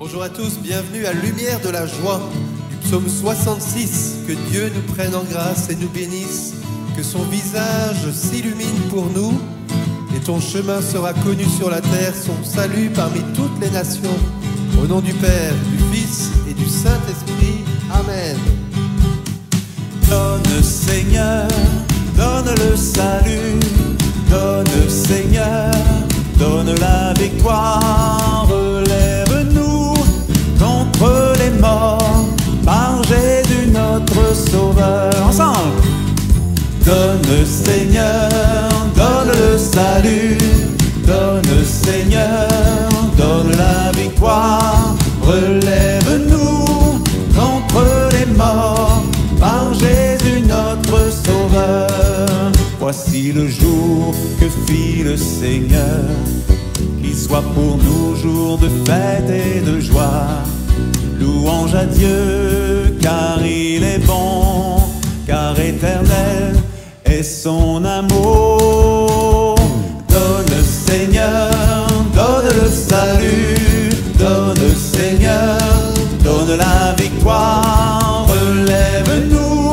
Bonjour à tous, bienvenue à Lumière de la Joie du psaume 66. Que Dieu nous prenne en grâce et nous bénisse, que son visage s'illumine pour nous, et ton chemin sera connu sur la terre, son salut parmi toutes les nations. Au nom du Père, du Fils et du Saint-Esprit. Amen. Donne Seigneur, donne le salut, donne Seigneur, donne la victoire, relève-nous contre les morts, par Jésus notre Sauveur. Ensemble! Donne Seigneur, donne le salut, donne Seigneur, donne la victoire, relève-nous contre les morts, par Jésus notre Sauveur. Voici le jour que fit le Seigneur, qu'il soit pour nous jour de fête et de joie. Louange à Dieu, car il est bon, car éternel est son amour. Donne Seigneur, donne le salut, donne Seigneur, donne la victoire, relève-nous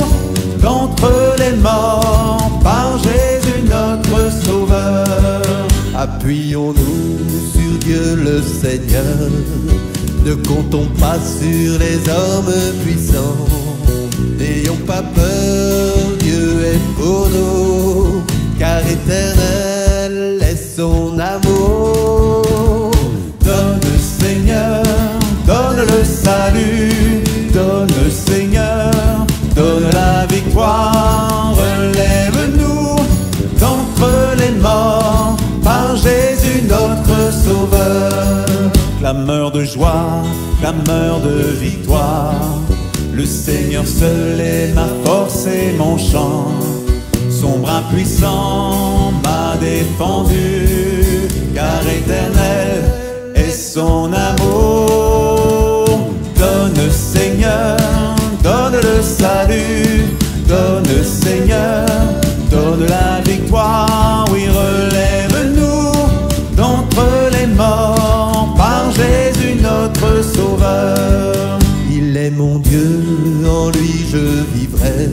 d'entre les morts, par Jésus notre Sauveur. Appuyons-nous sur Dieu le Seigneur, ne comptons pas sur les hommes puissants. N'ayons pas peur, Dieu est pour nous, car éternel est son amour. Donne Seigneur, donne le salut, donne Seigneur, donne la victoire, relève-nous d'entre les morts, par Jésus notre Sauveur. Clameur de joie, clameur de victoire, le Seigneur seul est ma force et mon chant. Son bras puissant m'a défendu, car éternel est son amour. Donne Seigneur, donne le salut, donne Seigneur, donne la victoire. Oui, relève-nous d'entre les morts, par Jésus notre Sauveur. Il est mon Dieu, en lui je vivrai,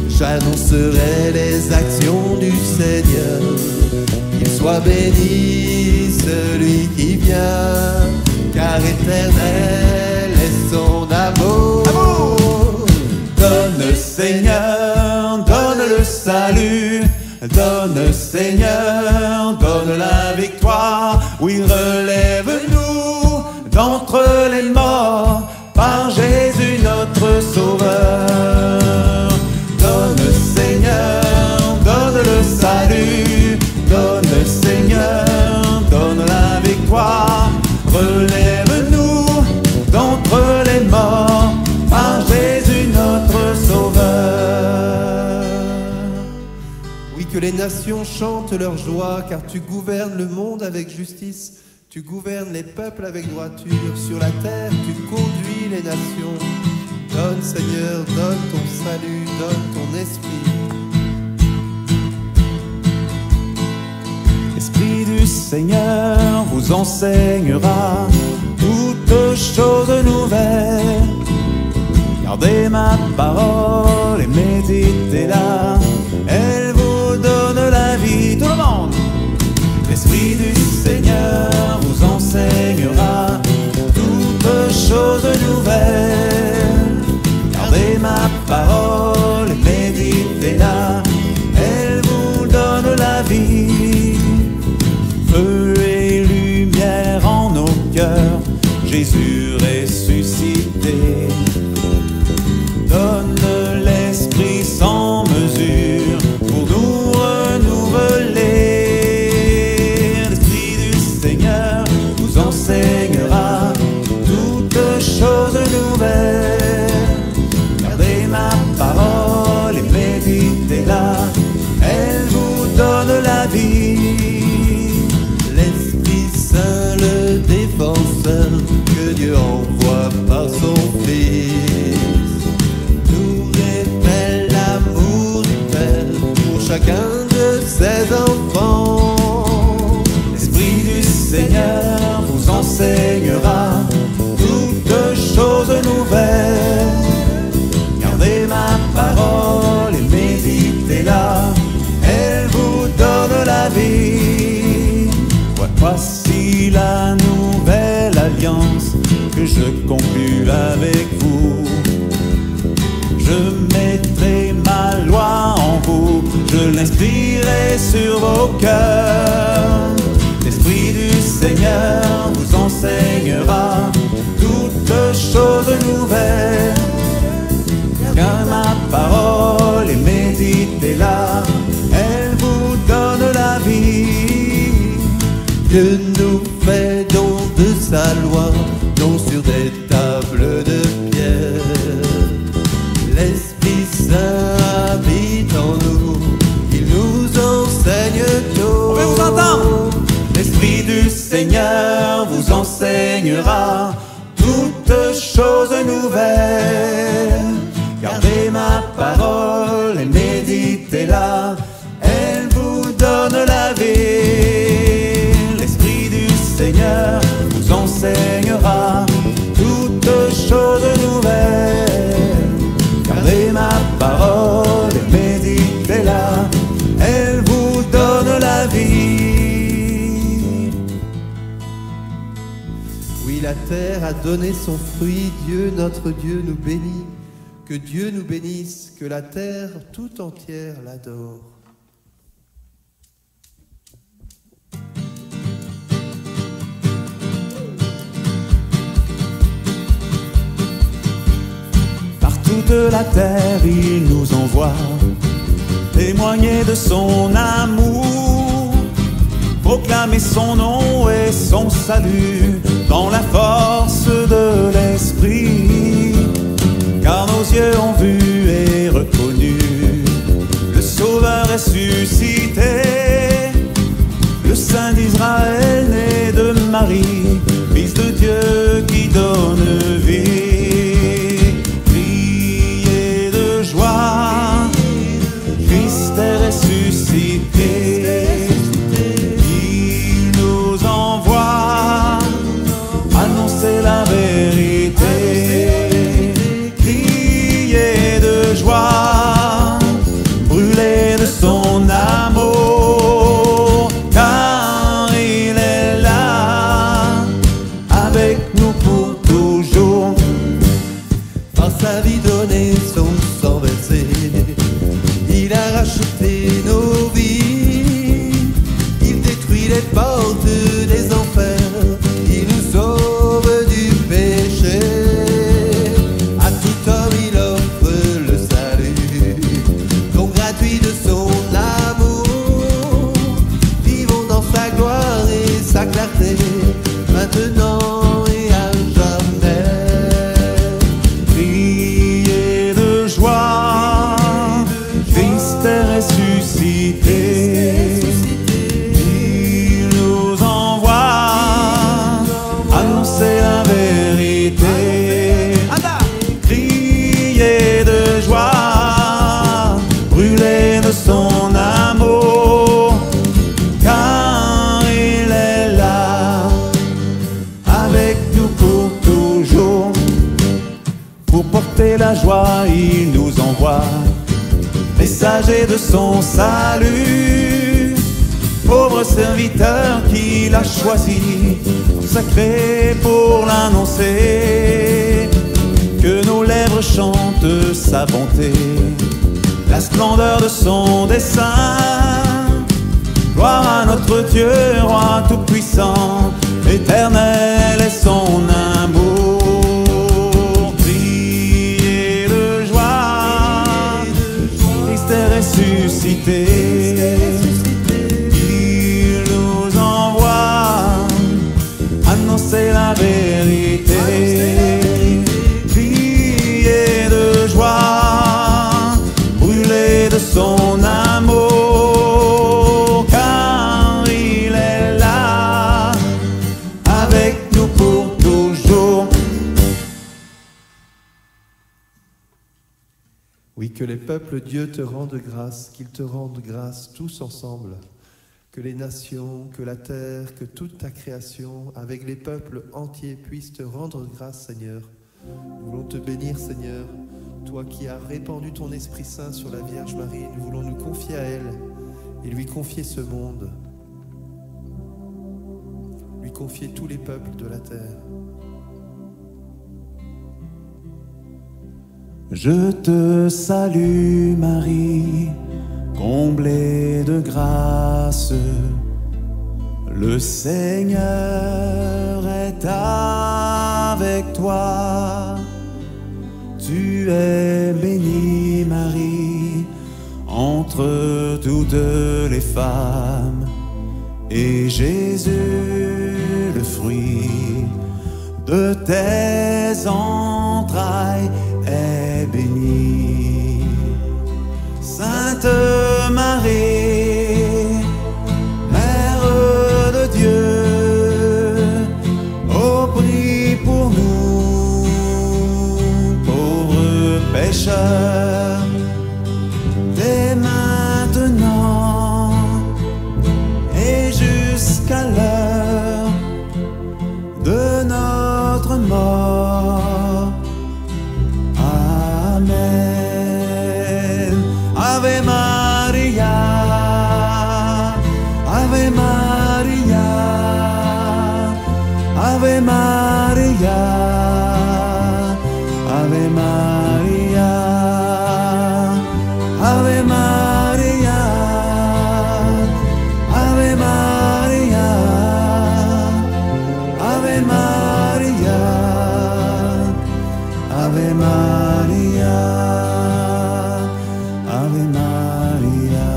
j'annoncerai les actions du Seigneur. Qu'il soit béni celui qui vient, car éternel est son amour. Donne Seigneur, donne le salut, donne Seigneur, donne la victoire. Oui, relève-nous d'entre les morts, par Jésus notre Sauveur. Donne Seigneur, donne le salut, donne Seigneur, donne la victoire. Relève-nous d'entre les morts, par Jésus notre Sauveur. Oui, que les nations chantent leur joie, car tu gouvernes le monde avec justice. Tu gouvernes les peuples avec droiture. Sur la terre, tu conduis les nations. Donne, Seigneur, donne ton salut, donne ton esprit. L'Esprit du Seigneur vous enseignera toutes choses nouvelles. Gardez ma parole et méditez-la, elle vous donne la vie. Tout le monde! L'Esprit du Seigneur vous enseignera toutes choses nouvelles. Gardez ma parole et méditez-la, elle vous donne la vie. Feu et lumière en nos cœurs, Jésus ressuscité. Donne l'Esprit sans mesure pour nous renouveler. Vous enseignera toutes choses nouvelles. Gardez ma parole et méditez-la, elle vous donne la vie. L'Esprit Saint, le défenseur que Dieu envoie par son Fils, nous révèle l'amour du Père pour chacun de ses enfants. L'Esprit du Seigneur vous enseignera l'alliance que je conclus avec vous. Je mettrai ma loi en vous, je l'inscrirai sur vos cœurs. L'Esprit du Seigneur vous enseignera toutes choses nouvelles. Car ma parole, et méditez-la, elle vous donne la vie. Dieu nous fait don de sa loi, non sur des tables de pierre. L'Esprit Saint habite en nous, il nous enseigne tout. On veut vous entendre. L'Esprit du Seigneur vous enseignera toutes choses nouvelles. Gardez ma parole et méditez-la, elle vous donne la vie. L'Esprit du Seigneur vous enseignera toutes choses nouvelles. Gardez ma parole et méditez-la, elle vous donne la vie. Oui, la terre a donné son fruit, Dieu, notre Dieu, nous bénit. Que Dieu nous bénisse, que la terre tout entière l'adore. Par toute la terre, il nous envoie témoigner de son amour, proclamer son nom et son salut dans la force de l'Esprit. Car nos yeux ont vu et reconnu le Sauveur ressuscité, le Saint d'Israël né de Marie, Fils de Dieu qui donne vie. Criez de joie, Christ est ressuscité. Il nous envoie annoncer la vérité. Brûler de son amour, car il est là, avec nous pour toujours. Par sa vie donnée, son sang versé, il a racheté nos vies. Il détruit les portes des enfers, il nous sauve du péché. À tout homme il offre le salut, don gratuit de son amour. Vivons dans sa gloire et sa clarté, maintenant et à jamais. Criez de joie, Christ est ressuscité. Il nous envoie annoncer la vérité. Criez de joie, brûler de son amour, car il est là, avec nous pour toujours. Pour porter la joie, il nous envoie messager de son salut, pauvre serviteur qu'il a choisi, consacré pour l'annoncer. Que nos lèvres chantent sa bonté, la splendeur de son dessein. Gloire à notre Dieu, roi tout-puissant, éternel est son amour. Criez de joie, Christ est ressuscité. Il nous envoie annoncer la vérité. Criez de joie, brûler de son amour, car il est là, avec nous pour toujours. Oui, que les peuples, Dieu te rendent grâce, qu'ils te rendent grâce tous ensemble. Que les nations, que la terre, que toute ta création, avec les peuples entiers, puissent te rendre grâce, Seigneur. Nous voulons te bénir, Seigneur, toi qui as répandu ton Esprit Saint sur la Vierge Marie. Nous voulons nous confier à elle et lui confier ce monde, lui confier tous les peuples de la terre. Je te salue Marie, comblée de grâce, le Seigneur est avec toi. Tu es bénie Marie, entre toutes les femmes, et Jésus, le fruit de tes entrailles, est béni. Sainte Marie, Mère de Dieu, oh prie pour nous, pauvres pécheurs, dès maintenant et jusqu'à l'heure de notre mort. Amen. Ave Maria, Ave Maria, Ave Maria, Ave Maria, Ave Maria, Ave Maria, Ave Maria, Ave Maria, Ave Maria.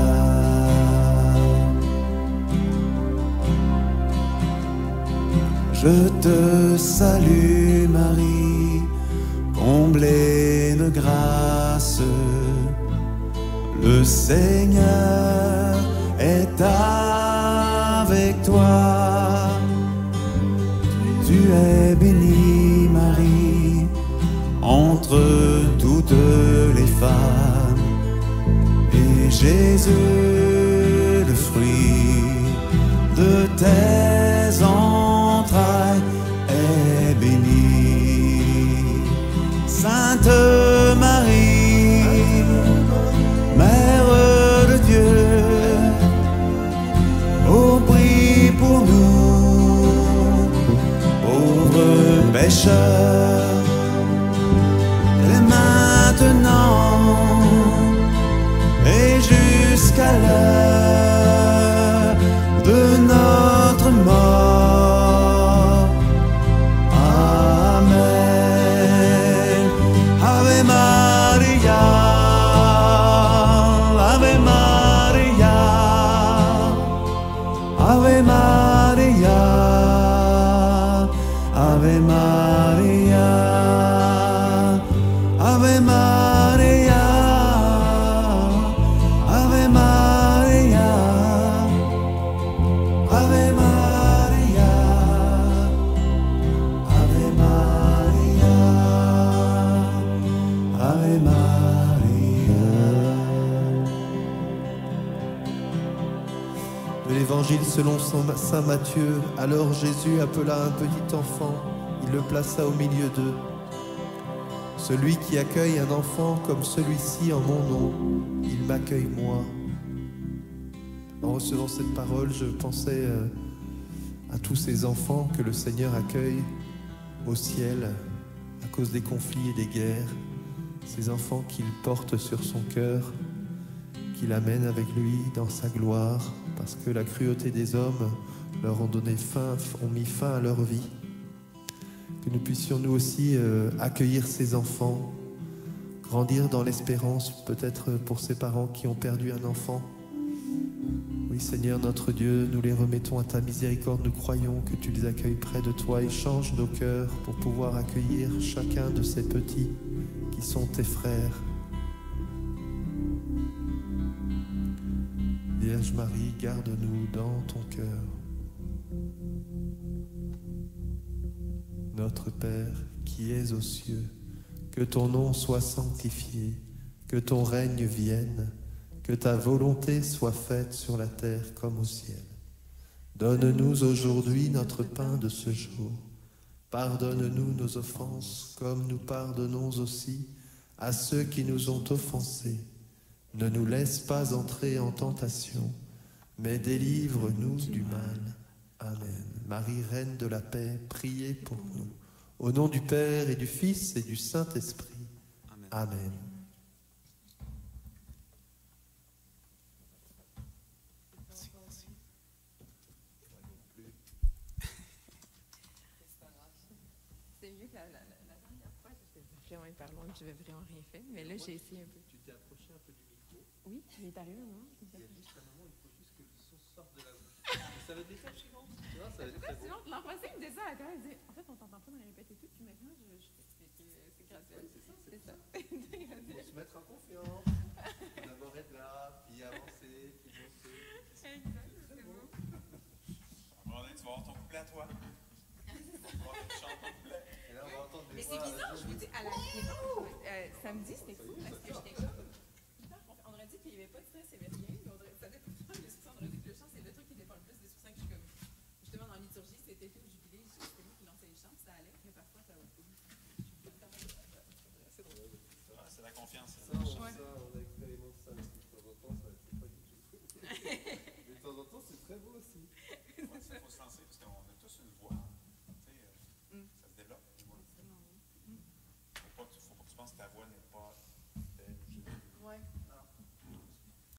Je te salue Marie, comblée de grâce, le Seigneur est avec toi. Tu es bénie Marie, entre toutes les femmes, et Jésus, le fruit de tes entrailles, est béni. Sainte Marie, Mère de Dieu, oh prie pour nous, pauvres pécheurs, dès maintenant et jusqu'à l'heure de notre mort. Amen. Ave Maria, Ave Maria, Ave Maria, Ave Maria, Ave Maria, Ave Maria, Ave Maria, Ave Maria, Ave Maria. De l'Évangile selon saint Matthieu, alors Jésus appela un petit enfant, il le plaça au milieu d'eux. Celui qui accueille un enfant comme celui-ci en mon nom, il m'accueille moi. En recevant cette parole, je pensais à tous ces enfants que le Seigneur accueille au ciel à cause des conflits et des guerres. Ces enfants qu'il porte sur son cœur, qu'il amène avec lui dans sa gloire, parce que la cruauté des hommes leur ont mis fin à leur vie. Que nous puissions nous aussi accueillir ces enfants, grandir dans l'espérance, peut-être pour ces parents qui ont perdu un enfant. Oui Seigneur notre Dieu, nous les remettons à ta miséricorde, nous croyons que tu les accueilles près de toi et change nos cœurs pour pouvoir accueillir chacun de ces petits qui sont tes frères. Vierge Marie, garde-nous dans ton cœur. Notre Père, qui es aux cieux, que ton nom soit sanctifié, que ton règne vienne, que ta volonté soit faite sur la terre comme au ciel. Donne-nous aujourd'hui notre pain de ce jour. Pardonne-nous nos offenses, comme nous pardonnons aussi à ceux qui nous ont offensés. Ne nous laisse pas entrer en tentation, mais délivre-nous du mal. Amen. Marie, Reine de la paix, priez pour nous. Au nom du Père et du Fils et du Saint-Esprit. Amen. Amen. C'est mieux que la dernière fois, j'étais vraiment hyper loin, je n'avais vraiment rien fait. Mais là, j'ai essayé un peu. Tu t'es approché un peu du micro. Oui, il est arrivé, non? Il y a juste un moment, il faut juste que le son sorte de la bouche. Ça va être l'étape suivante. Tu vois, ça va être très bon. L'an passé, il me disait ça à quand il disait en fait, on t'entend pas dans les répètes et tout, puis maintenant, je t'explique que c'est graduel. Oui, c'est ça. C'est ça. Pour se mettre en confiance. D'abord être là, puis avancer, puis monter. Exact, c'est beau. Tu vas avoir ton couplet à toi. Tu vas pouvoir chanter ton couplet. Et là, on va entendre des Mais voix. c'est bizarre, je vous dis, à la samedi, c'était fou parce que j'étais comme. On aurait dit qu'il n'y avait pas de stress, il n'y avait rien, mais ça dépend de on aurait dit que le chant, c'est le truc qui dépend le plus de ça que je suis comme. Justement, dans la liturgie, c'était tout le jubilé, c'était moi qui lançais les chants, ça allait, mais parfois, ça va pas. C'est drôle. C'est la confiance. Ça, on expérimente ça. De temps en temps, c'est pas du tout. Mais de temps en temps, c'est très beau aussi.